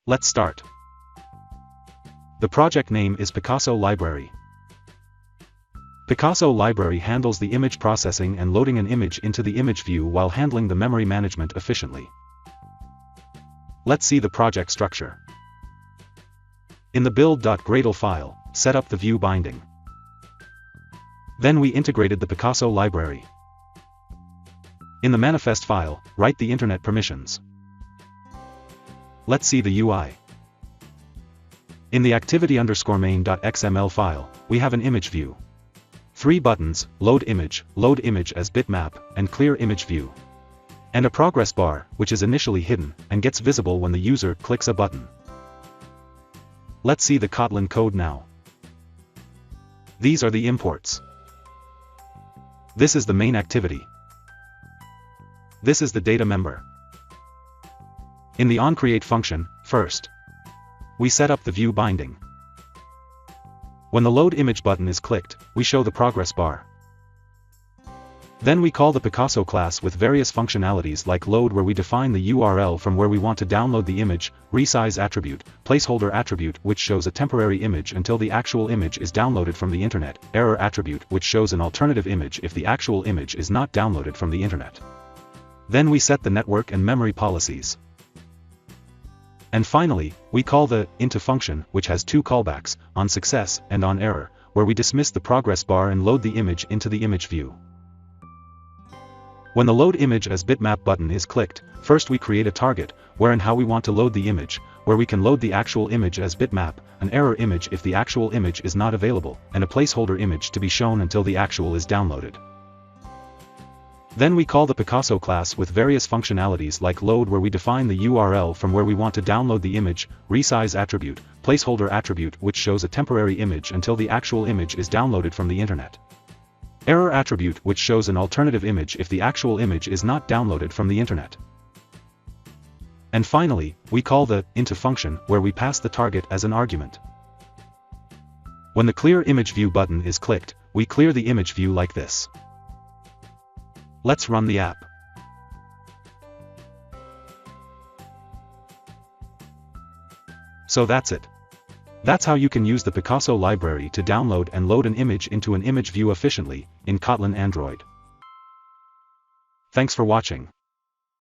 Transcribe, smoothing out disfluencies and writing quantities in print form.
Let's start. The project name is Picasso Library. Picasso Library handles the image processing and loading an image into the image view while handling the memory management efficiently. Let's see the project structure. In the build.gradle file, set up the view binding. Then we integrated the Picasso library. In the manifest file, write the internet permissions. Let's see the UI. In the activity_main.xml file, we have an image view. 3 buttons, load image as bitmap, and clear image view. And a progress bar, which is initially hidden, and gets visible when the user clicks a button. Let's see the Kotlin code now. These are the imports. This is the main activity. This is the data member. In the onCreate function, first, we set up the view binding. When the load image button is clicked, we show the progress bar. Then we call the Picasso class with various functionalities like load, where we define the URL from where we want to download the image, resize attribute, placeholder attribute which shows a temporary image until the actual image is downloaded from the internet, error attribute which shows an alternative image if the actual image is not downloaded from the internet. Then we set the network and memory policies. And finally, we call the into function, which has 2 callbacks, on success and on error, where we dismiss the progress bar and load the image into the image view. When the load image as bitmap button is clicked, first we create a target, where and how we want to load the image, where we can load the actual image as bitmap, an error image if the actual image is not available, and a placeholder image to be shown until the actual is downloaded. Then we call the Picasso class with various functionalities like load, where we define the URL from where we want to download the image, resize attribute, placeholder attribute which shows a temporary image until the actual image is downloaded from the internet. Error attribute which shows an alternative image if the actual image is not downloaded from the internet. And finally, we call the into function, where we pass the target as an argument. When the clear image view button is clicked, we clear the image view like this. Let's run the app. So that's it. That's how you can use the Picasso library to download and load an image into an image view efficiently, in Kotlin Android. Thanks for watching.